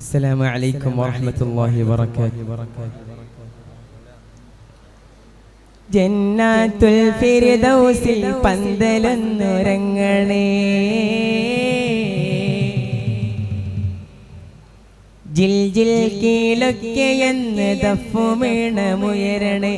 السلام عليكم ورحمة الله وبركاته. ജന്നാത്തുൽ ഫിർദൗസിൽ പന്തലൊന്നുറങ്ങണേ, ജിൽ ജിൽ കീഴൊക്കെയെന്ന് ദഫുമീണമുയരണേ.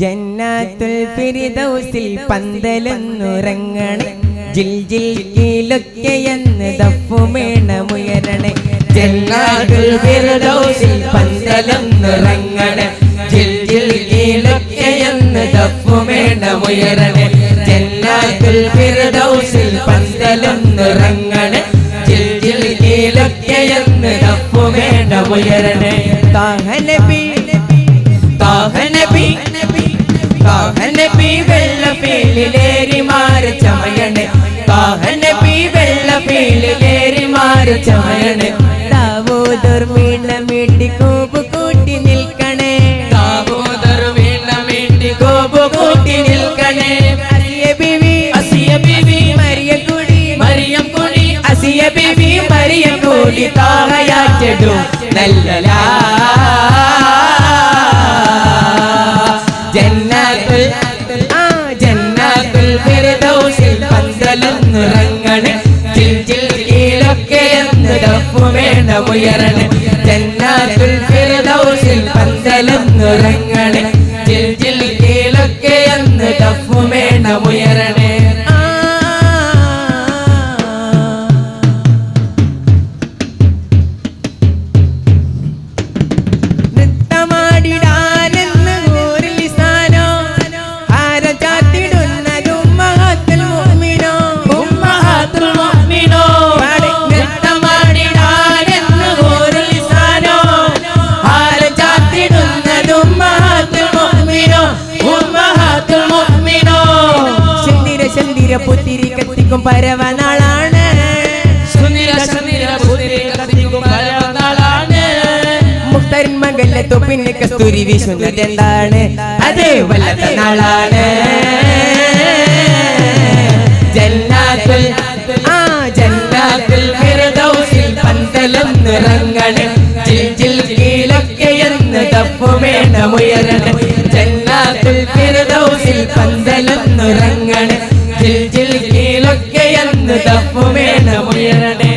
ജന്നാത്തുൽ ഫിർദൗസിൽ പന്തലൊന്നുറങ്ങണേ, ജിൽ ജിൽ കീഴൊക്കെയെന്ന് ദഫുമീണമുയരണേ. ജന്നാത്തുൽ ഫിർദൗസിൽ പന്തലൊന്നുറങ്ങണേ, ജിൽ ജിൽ കീഴൊക്കെയെന്ന് ദഫുമീണമുയരണേ. ജന്നാത്തുൽ ഫിർദൗസിൽ പന്തലൊന്നുറങ്ങണേ, ജിൽ ജിൽ കീഴൊക്കെയെന്ന് ദഫുമീണമുയരണേ. താഹനബി താഹനബി താഹനബി വെള്ളപ്പേലിലേറി മാറി ചമയണേ, താഹനബി വെള്ളപ്പേലിലേറി മാറി ചമയണേ. ദാവൂദർ വീണമീട്ടി കോപ് കൂട്ടി നിൽക്കണേ, ദാവൂദർ വീണമീട്ടി കോപ് കൂട്ടി നിൽക്കണേ. അസിയ ബീവി മറിയം കുടി അസിയ ബീവി മറിയം കൂടി താഹയാറ്റിടും നല്ലലാ. ജന്നാത്തുൽ ഫിർദൗസിൽ പന്തലൊന്നുറങ്ങണേ, ജിൽ ജിൽ കീഴൊക്കെയെന്ന് ദഫുമീണമുയരണേ. ജന്നാത്തുൽ ഫിർദൗസിൽ പന്തലൊന്നുറങ്ങണേ, ജിൽ ജിൽ കീഴൊക്കെയെന്ന് ദഫുമീണമുയരണേ. പുത്തിരി കത്തിക്കും പരവനാളാണ്, മുക്തരിൻ മകന്റെ തൊപ്പിന് കസ്തൂരി വീശുന്നത് എന്താണ്? അതേ വല്ലാത്ത നാളാണ്. ജന്നാത്തുൽ ഫിർദൗസിൽ പന്തലൊന്നുറങ്ങണേ, ജിൽ ജിൽ കീഴൊക്കെയെന്ന് ദഫുമീണമുയരണേ. ജന്നാത്തുൽ ഫിർദൗസിൽ പന്തലൊന്നുറങ്ങണേ, ജിൽ ജിൽ കീഴൊക്കെയെന്ന് ദഫുമീണമുയരണേ.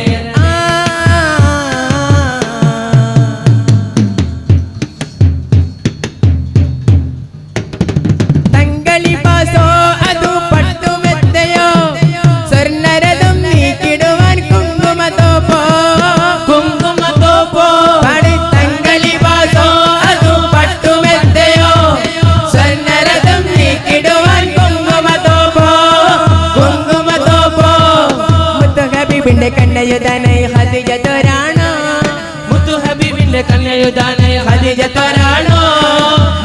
തങ്കളി പാസോ അതു പട്ടുമെത്തയോ, സ്വർണ്ണരഥം നീക്കിടുവാൻ കുങ്കുമത്തോപ്പോ തങ്കളി പാസോ അതു പട്ടുമെത്തയോ, സ്വർണ്ണരഥം നീക്കിടുവാൻ കുങ്കുമത്തോപ്പോ. മുത്തു ഹബീബിന്റെ കണ്ണയുധാനായി ഖദീജത്തോരാണോ, മുത്തു ഹബീബിന്റെ കണ്ണയുധാനായി ഖദീജത്തോരാണോ.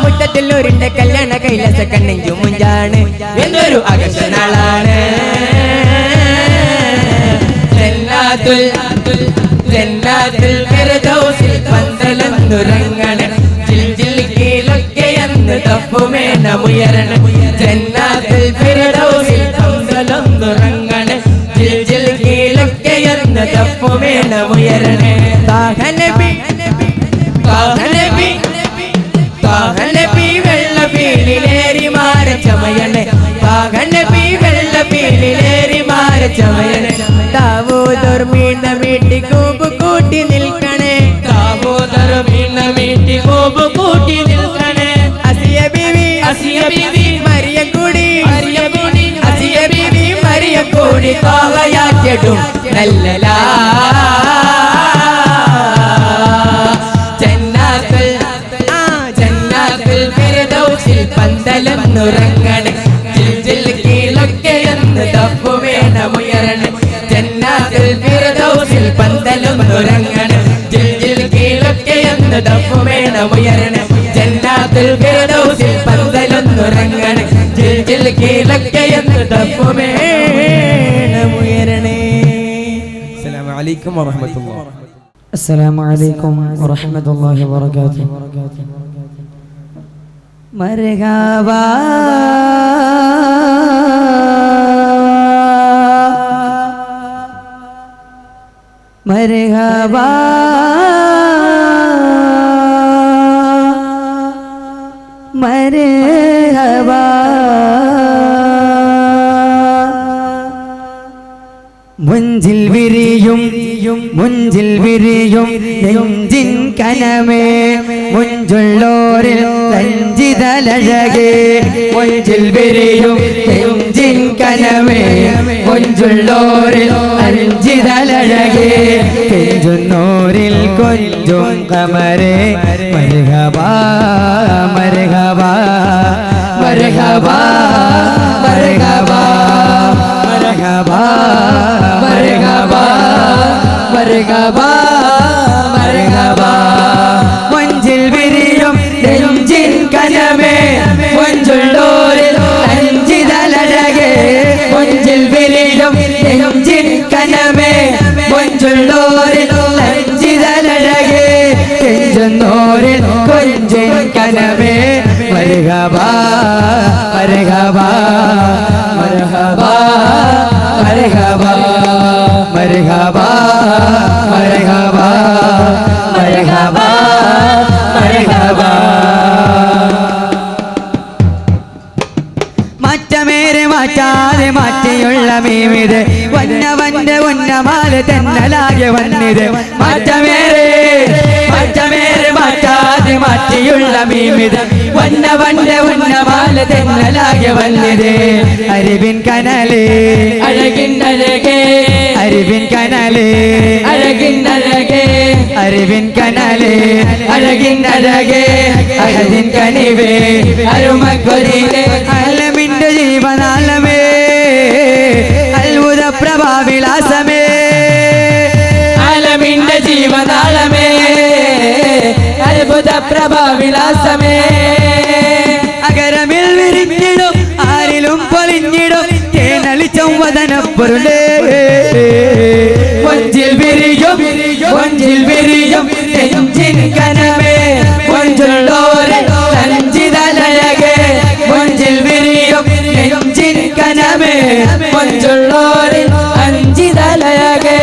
മുത്തത്തിലൂരിന്റെ കല്യാണ കൈലാസ കണ്ണെഞ്ചു മുഞ്ചാണ്, എന്തൊരു ആകർഷനാളാണ്. ജന്നാത്തുൽ ഫിർദൗസിൽ പന്തലൊന്നുറങ്ങണേ, ജിൽ ജിൽ കീഴൊക്കെയെന്ന് ദഫുമീണമുയരണേ. ജന്നാത്തുൽ ഫിർദൗസിൽ പന്തലൊന്നുറങ്ങണേ, ജിൽ ജിൽ കീഴൊക്കെയെന്ന് ദഫുമീണമുയരണേ. താഹനബി വെള്ളപ്പീലിലേറി മാറി ചമയണേ, താഹനബി വെള്ളപ്പീലിലേറി മാറി ചമയണേ. ദാവൂദർ വീണമീട്ടി കോപ് കൂട്ടി നിൽക്കണേ, ദാവൂദർ വീണമീട്ടി കോപ് കൂട്ടി നിൽക്കണേ. അസിയ ബീവി മറിയം കുടി അസിയ ബീവി മറിയം കൂടി താഹയാറ്റിടും നല്ലലാ. ജന്നാത്തുൽ ഫിർദൗസിൽ പന്തലൊന്നുറങ്ങണേ, ജിൽ ജിൽ കീഴൊക്കെയെന്ന് ദഫുമീണമുയരണേ. ജന്നാത്തുൽ ഫിർദൗസിൽ പന്തലൊന്നുറങ്ങണേ, ജിൽ ജിൽ കീഴൊക്കെയെന്ന് ദഫുമീണമുയരണേ. ജന്നാത്തുൽ ഫിർദൗസിൽ പന്തലൊന്നുറങ്ങണേ, ജിൽ ജിൽ കീഴൊക്കെയെന്ന് ദഫുമീണമുയരണേ. അസ്സലാമു അലൈക്കും വറഹ്മത്തുള്ളാഹി. السلام عليكم ورحمة الله وبركاته. مرحبا മർഹബാ മർഹബാ മുഞ്ചിൽ വിരിയും നെഞ്ചിൻ കനമേ മുഞ്ചുള്ളോരിൽ രഞ്ജിതലഴകേ മുഞ്ചിൽ വിരിയും നെഞ്ചിൻ കനമേ മുഞ്ചുള്ളോരിൽ രഞ്ജിതലഴകേ കെഞ്ചുന്നോരിൽ കൊഞ്ചും കമരേ മർഹബാ മർഹബാ മർഹബാ മർഹബാ മർഹബാ മർഹബാ മർഹബാ മർഹബാ മുഞ്ചിൽ വിരിയും നെഞ്ചിൻ കനമേ മുഞ്ചുള്ളോരിൽ രഞ്ജിതലഴകേ മുഞ്ചിൽ വിരിയും നെഞ്ചിൻ കനമേ മുഞ്ചുള്ളോരിൽ രഞ്ജിതലഴകേ കെഞ്ചുന്നോരിൽ കൊഞ്ചിൻ കനമേ മർഹബാ മർഹബാ മർഹബാ മർഹബാ മർഹബാ മർഹബാ മർഹബാ മർഹബാ മാറ്റമേറെ മാറ്റാതെ മാറ്റിയുള്ള മീമിത് വന്നവന്റെ ഉന്നമാല തെന്നലാകെ വന്നിത് മാറ്റമേറെ മാറ്റാതെ മാറ്റിയുള്ള മീമിത് വന്നവന്റെ ഉന്നമാല തെന്നലാകെ വന്നിത് അറിവിൻ കനലേ അഴകിൻ അഴകേ അറിവിൻ കനലേ അഴകിൻ അഴകേ അറിവിൻ കനലേ അഴകിൻ അഴകേ അഴകിൻ കനിവേ അരുമക്കൊരിയിലെ അലമിന്റെ ജീവനാലമേ അത്ഭുത പ്രഭാവിലാസമേ ആലമിന്റെ ജീവനാളമേ അത്ഭുത പ്രഭാവിലാസമേ അകരമിൽ വിരിഞ്ഞിടും ആരിലും പൊലിഞ്ഞിടും തേനളിച്ചം വദനപ്പൊരുളേ കൊഞ്ചിൽ വിരിയും നെഞ്ചിൻ കനമേ കൊഞ്ചുള്ളോരെ രഞ്ജിതലഴകേ കൊഞ്ചിൽ വിരിയും നെഞ്ചിൻ കനമേ കൊഞ്ചുള്ളോരെ രഞ്ജിതലഴകേ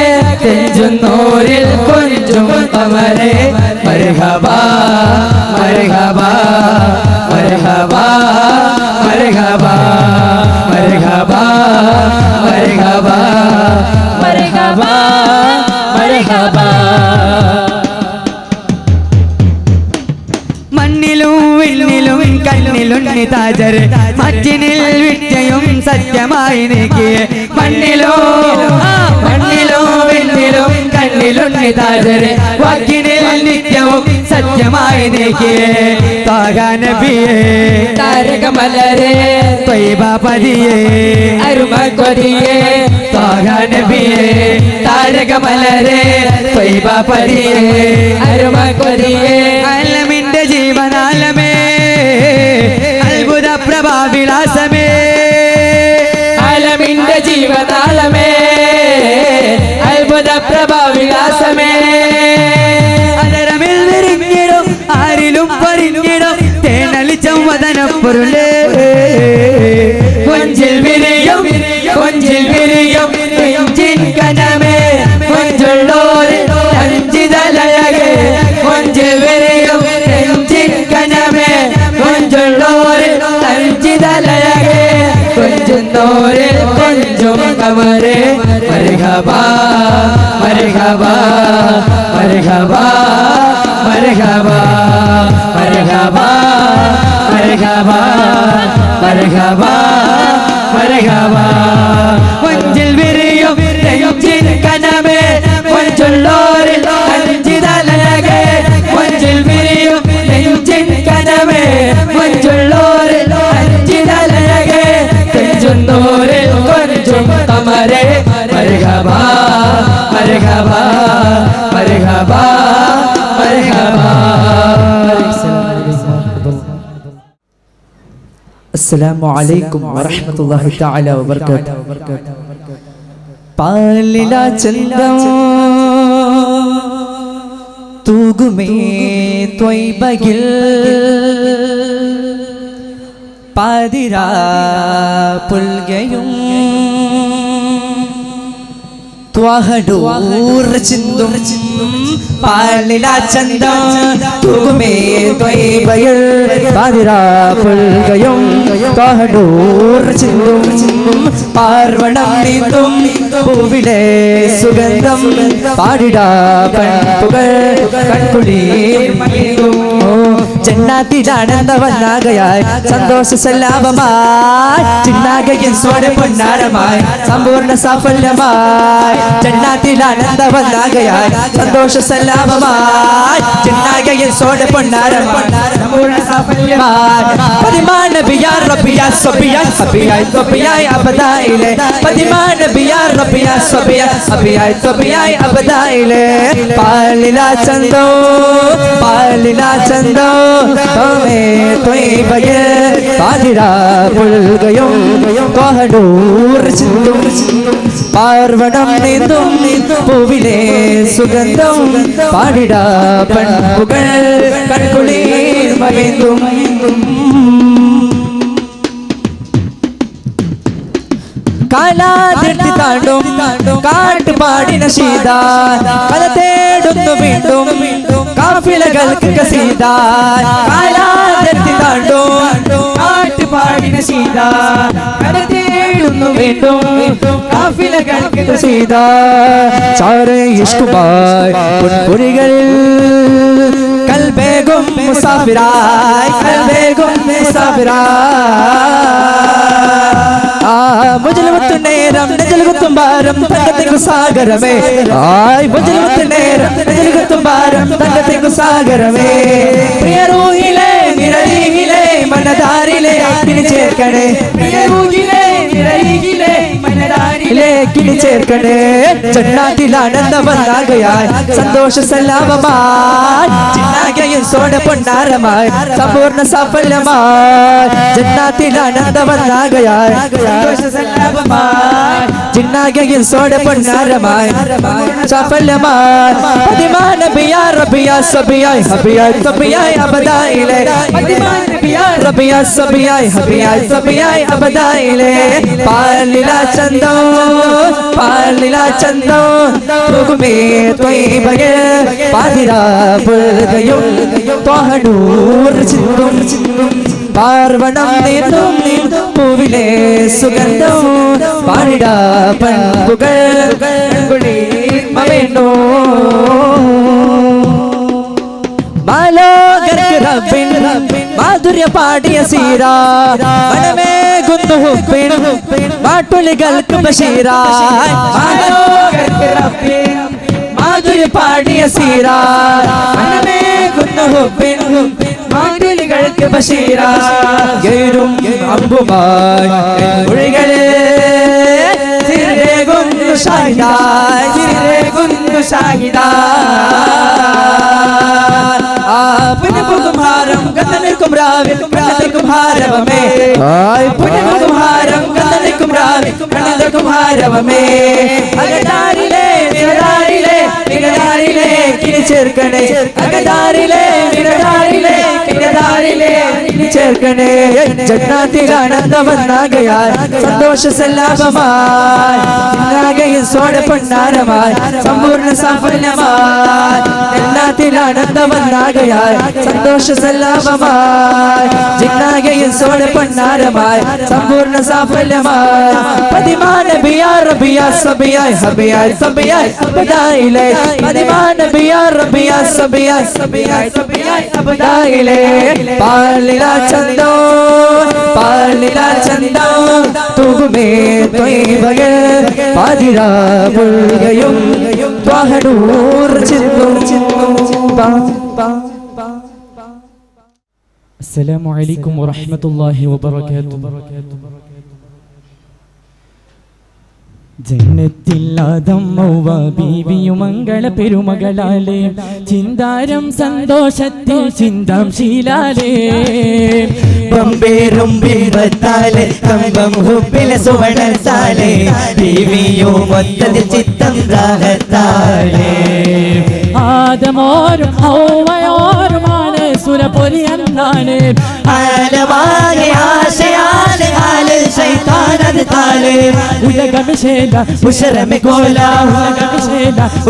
കെഞ്ചുന്നോരിൽ കൊഞ്ചും കമരേ മർഹബാ മർഹബാ മർഹബാ മർഹബാ മർഹബാ മർഹബാ മർഹബാ മർഹബാ മണ്ണിലും വിണ്ണിലും കണ്ണിലുണ്ണി താജർ മറ്റിനിൽ വിദ്യയും സത്യമായി നീക്കിയ മണ്ണിലോ വിണ്ണിലും കണ്ണിലുണ്ണി താജരെ വാക്കിനിൽ നിത്യവും സത്യമായി നീക്കിയേ താഗാനബിയേ താരകമലരേ ത്വയ്ബാപതിയേ അരുമക്കൊരിയേ താഗാനബിയേ താരകമലരേ ത്വയ്ബാപതിയേ അരുമക്കൊരിയേ അലമിന്റെ ജീവനാലമേ അത്ഭുത പ്രഭാവിലാസമേ ആലമിന്റെ ജീവനാളമേ അത്ഭുത പ്രഭാവിലാസമേ അതരമിൽ വിരിഞ്ഞിടും ആരിലും പരിഞ്ഞിടും തേനളിച്ചം വദനപ്പൊരുളേ കൊഞ്ചിൽ വിരിയും നെഞ്ചിൻ കനമേ കൊഞ്ചുള്ളോരെ രഞ്ജിതലഴകേ കൊഞ്ചിൽ വിരിയും നെഞ്ചിൻ കനമേ കൊഞ്ചുള്ളോരെ രഞ്ജിതലഴകേ കൊഞ്ചുന്നോരെ കൊഞ്ചും കമരേ മർഹബാ മർഹബാ മർഹബാ മർഹബാ മർഹബാ മർഹബാ മർഹബാ മർഹബാ കൊഞ്ചിൽ വിരിയും നെഞ്ചിൻ കനമേ കൊഞ്ചുള്ളോരെ രഞ്ജിതലഴകേ കൊഞ്ചിൽ വിരിയും നെഞ്ചിൻ കനമേ കൊഞ്ചുള്ളോരെ രഞ്ജിതലഴകേ കൊഞ്ചുന്നോരെ കൊഞ്ചും കമരേ മർഹബാ മർഹബാ മർഹബാ മർഹബാ. അസ്സലാമു അലൈക്കും വറഹ്മത്തുള്ളാഹി തആല വബറകാതുഹു. പാലില ചന്ദം തൂകുമേ ത്വയ്ബയിൽ പാതിരാ പുൽകയും ത്വഹടൂർ ചിന്തും പാലില ചന്തം തൂകുമേ ത്വയ്ബയിൽ പാതിരാ പുൽകയും ത്വഹടൂർ ചിന്തും പാർവണം നീന്തും പൂവിലെ സുഗന്ധം പാടിടാ പൺപുകൾ കൺകുളിർ മണിയും ജന്നാത്തിലാനന്ദവന്നാകയായി സന്തോഷ സല്ലാപമായി ചിന്നാകയിൽ സ്വര പൊന്നാരമായി സമ്പൂർണ്ണ സാഫല്യമായി ജന്നാത്തിലാനന്ദവന്നാകയായി സന്തോഷ സല്ലാപമായി ചിന്നാകയിൽ സ്വര പൊന്നാരമായി സമ്പൂർണ്ണ സാഫല്യമായി പതിമാൻ നബിയാ റബ്ബിയാ സബിയാ സബിയായി ത്വബിയായി അബദായിലെ പതിമാൻ നബിയാ റബ്ബിയാ സബിയാ സബിയായി ത്വബിയായി അബദായിലെ പാലില ചന്തോ പാലില ചന്തോ പാതിരാ പുൽകയും ത്വഹടൂർ ചിന്തും പാർവണം നീന്തും പൂവിലെ സുഗന്ധം പാടിടാ പൺപുകൾ കൺകുളിർ മണിയും കാലാതിർത്തി താണ്ടും കാട്ടുപാടിന സീത പല തേടുന്നു വീണ്ടും കാഫിലകൾക്ക് കസീത കാലാതിർത്തി താണ്ടും കാട്ടുപാടിന സീത പല തേടുന്നു വീണ്ടും കാഫിലകൾക്ക് കസീത ചാരേ ഇഷ്കുമായി പൊൻപുരികളിൽ കൽബേഗും മുസാഫിറായി കൽബേഗും മുസാഫിറായി മുജൽവത്ത് നേരം നെജൽകുത്തും ഭാരം തങ്കത്തിക്കു സാഗരമേ ആയ് മുജൽവത്ത് നേരം നെജൽകുത്തും ഭാരം തങ്കത്തിക്കു സാഗരമേ പ്രിയ റൂഹിലെ നിറയിലെ മനധാരിലെ കിനി ചേർക്കണേ പ്രിയ റൂഹിലെ നിറയിലെ മനധാരിലെ കിനി ചേർക്കണേ ജന്നാത്തിലാനന്ദവന്നാകയായി സന്തോഷ സല്ലാപമായി ചിന്നാകയും സോട പൊന്നാരമായി സമ്പൂർണ്ണ സാഫല്യമായി ജന്നാത്തിലാനന്ദവന്നാകയായി ജിന്നാകയിൽ സോട പൊന്നാരമായി സാഫല്യമായി പതിമാൻ നബിയാ റബ്ബിയാ സബിയായി ഹബിയായി ത്വബിയായി അബദായിലെ പതിമാൻ നബിയാ റബ്ബിയാ സബിയായി ഹബിയായി ത്വബിയായി അബദായിലെ പാലില ചന്തോ പാലില ചന്തോ തൂകുമേ ത്വയ്ബയിൽ പാതിരാ പുൽകയും ത്വഹടൂർ ചിന്തും പാർവണം നീന്തും പൂവിലെ സുഗന്ധം പാടിടാ പൺപുകൾ മവേണ്ടോ മാലോകർക്ക് റബ്ബിൻ മാധുര്യ പാടിയ സീര മനമേ കുന്നുഹുപ്പിൻ മാട്ടുലികൾക്ക് ബഷീര മാലോകർക്ക് റബ്ബിൻ മാധുര്യ പാടിയ സീര മനമേ കുന്നുഹുപ്പിൻ മാട്ടുലികൾക്ക് ബഷീര ഗൈരും അമ്പുമായി ഒഴികളെ തിരകുന്നു ഷാഹിദായ് തിരകുന്നു ഷാഹിദായ് പുനഃപുകും ഹാരം ഗന്ധനിൽക്കും രാവിൽ കണ്ണനിൽക്കും ഹാരവമേ പുനഃപുകും ഹാരം ഗന്ധനിൽക്കും രാവിൽ കണ്ണനിൽക്കും ഹാരവമേ അകതാരിലെ നിരതാരിലെ നിരതാരിലെ കിനി ചേർക്കണേ അകതാരിലെ നിരതാരിലെ നിരതാരിലെ കിനി ചേർക്കണേ ജന്നാത്തിലാനന്ദവന്നാകയാൽ സന്തോഷ സല്ലാപമായി ചിന്നാകയിൽ സോട പൊന്നാരമായി സമ്പൂർണ്ണ സാഫല്യമായി ജന്നാത്തിലാനന്ദവന്നാകയാൽ സന്തോഷ സല്ലാപമായി ചിന്നാകയിൽ സോട പൊന്നാരമായി സമ്പൂർണ്ണ സാഫല്യമായി പതിമാൻ നബിയാ റബ്ബിയാ സബിയായി ഹബിയായി സബിയായി അബദായിലെ പതിമാൻ നബിയാ റബ്ബിയാ സബിയായി സബിയായി സബിയായി അബദായിലെ പാലില ചന്തോ പാലില ചന്തോ തൂകുമേ ത്വയ്ബയിൽ പാതിരാ പുൽകയും ത്വഹടൂർ ചിന്തും അസ്സലാമു അലൈക്കും വറഹ്മത്തുള്ളാഹി വബറകാതുഹു ജന്നത്തില്ലാതമ്മ ബീവിയും മംഗള പെരുമകളാലേ ചിന്താരം സന്തോഷത്തിൽ ചിന്താം ശീലാലേ പമ്പേറും ബിംബത്താലെ കമ്പം ഹുബിലെ സുവർണത്താലെ ബീവിയും മൊത്തത്തിൽ ചിത്തം രാഹത്താലേ ആദമോരും ഹൗവയോരുമാണ് സുരപൊലിയെന്നാണ് ആലമാകെ ആശയാലെ ആലിൽ ശൈത്താനത് താല ലാലേ ഉലകമിശേല ഉഷരമികോല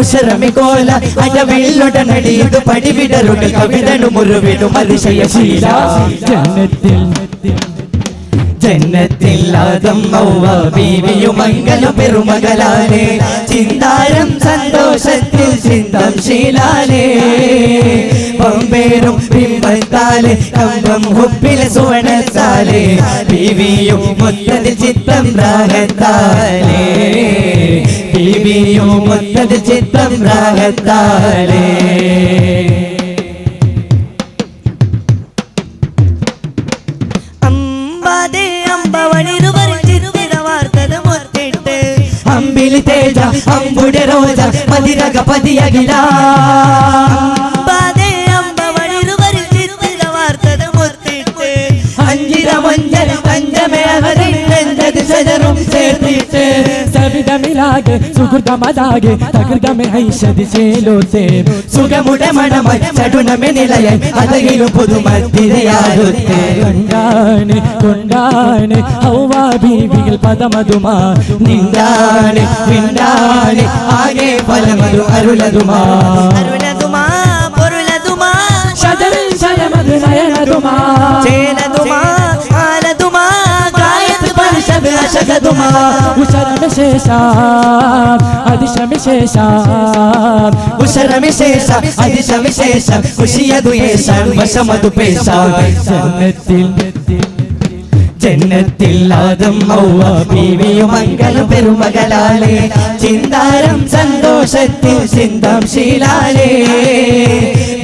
ഉഷരമികോല അടവില്ലുടനടിയത് പടിവിടരുകൾ കവിടണു മുറിവിടും അതിശയശീല ജന്നത്തിൽ ആദം ഹവ്വ ബീവിയും മംഗല പെരുമകളാലേ ചിന്താരം സന്തോഷത്തിൽ ചിന്തം ശീലാലേ പമ്പേരും ബിംബത്താലേ കമ്പം ഹുബിലെ സുവർണത്താലേ ബീവിയും മൊത്തത്തിൽ ചിത്തം രാഗത്താലേ ബീവിയും മൊത്തത്തിൽ ചിത്തം രാഗത്താലേ അമ്പിളി തേജ അമ്പുടെ റോജ മതിരക പതിയകില അഞ്ചിര മഞ്ചൽ പഞ്ചമേവരെന്തത് ശജറും ചേർത്തിട്ട് സവിധമിലാകെ സുഹൃതമതാകെ തകൃതമെ ഐഷതി ചേലോത്തെ സുഖമുടെ മണമായി ചടുനമെ നിലയായി അതെങ്കിലും പുതുമത്തിരയാടുത്തേ കൊണ്ടാണ് ഹൗവാ ബീവികൾ പദമതുമാ നിന്ദാണ് പിണ്ടാണ് ആകെ ഫലമതു അരുളതുമാ ശതറിൽ ശരമത് നയനതുമാ ചേനതുമാ ആലതുമാ ഗായത്രി പരിഷദ് അശകതുമാ ഉശരമിശേഷ അതിശമിശേഷ ഉശരമിശേഷ അതിശമിശേഷ ഖുശിയതു യേശാൻ വശമതു പേശ ജന്നത്തിൽ ആദം ഹവ്വ ബീവിയും മംഗല പെരുമകളാലേ ചിന്താരം സന്തോഷത്തിൽ ചിന്തം ശീലാലേ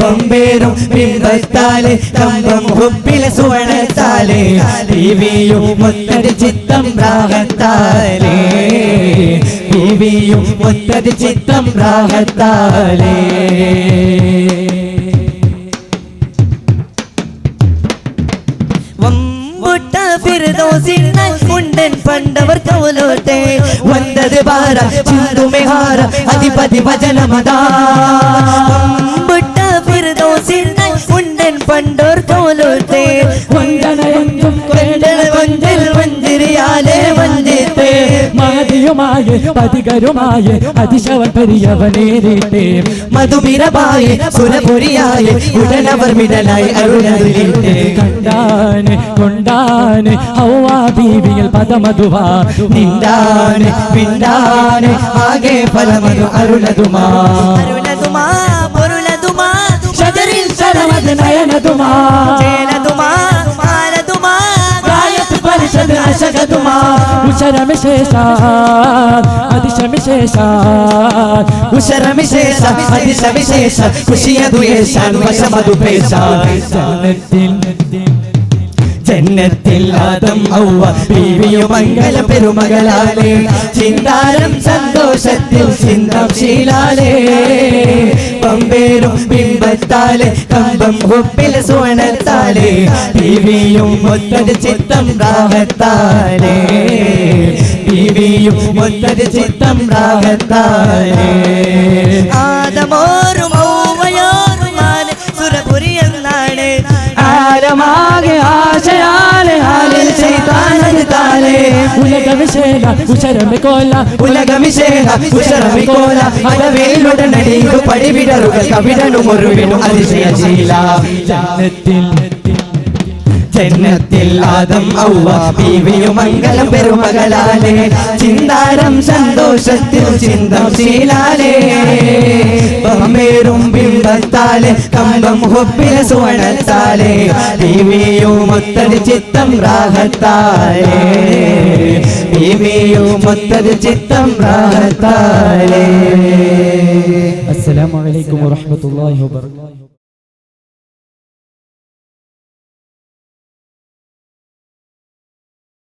ബമ്പേറും ബിംബത്താലേ കമ്പം ഹുബിലെ സുവർണത്താലേ ബീവിയും മൊത്തതി ചിത്തം രാഗത്താലേ ബീവിയും മൊത്തതി ചിത്തം രാഗത്താലേ മുണ്ടൻ പണ്ടവർ കവലോട്ടെ വന്നത് ഭാര ചിന്തുമെഹാര അധിപതി വചനമതാ മുണ്ടൻ പണ്ടോർ കവലോട്ടെ വഞ്ചനയെന്തും വഞ്ചൽ വഞ്ചിരിയാലേ വഞ്ചിത്തേ മഹതിയുമായ പതികരുമായ അതിശവൻ പെരിയവനേരിട്ടേ മധുമിരബായി സുരപുരിയായി ഉടനവർ മിടലായി അരുളരുളിട്ടേ കൊണ്ടാണ് ഹൗവാ ബീവികൾ പദമതുവാ നിന്ദാണ് പിണ്ടാണ് ആകെ ഫലമതു അരുളതുമാ ശതറിൽ ശരമത് നയനതുമാ ഗായത്രി പരിഷദ് അശകതുമാ ഉശരമിശേഷ അതിശമിശേഷ ഉശരമിശേഷ അതിശവിശേഷ ഖുശിയതു യേശാൻ വശമതു പേശ ജന്നത്തിൽ ആദം ഹവ്വ ബീവിയും മംഗല പെരുമകളാലേ ചിന്താരം സന്തോഷത്തിൽ ചിന്തം ശീലാലേ പമ്പേരും ബിംബത്താലേ കമ്പം ഹുബിലെ സുവർണത്താലേ ബീവിയും മൊത്തതി ചിത്തം രാഗത്താലേ ബീവിയും മൊത്തതി ചിത്തം രാഗത്താലേ ആദമോരും ഹവ്വയോരും സുരപുരി എന്നാണ് ആരമാകെ ആശയാലെ ഹാലിൽ ചെയ്താനത് താലേ ഉലകമിശേല ഉശരമികോല ഉശരമികോല അടവേലുടനടിയത് പടിവിടരുകൾ കവിടണു മുറിവിടും അതിശയശീല ജന്നത്തിൽ ആദം ഹവ്വ ബീവിയും മംഗലം പെരുമകളാലേ ചിന്താരം സന്തോഷത്തിൽ ചിന്തം ശീലാലേ ബമ്പേറും ബിംബത്താലേ കമ്പം ഹുബിലെ സുവർണത്താലേ ബീവിയും മൊത്തതി ചിത്തം രാഗത്താലേ ബീവിയും മൊത്തതി ചിത്തം രാഗത്താലേ അസ്സലാമു അലൈക്കും വറഹ്മത്തുള്ളാഹി വബറകാതുഹു.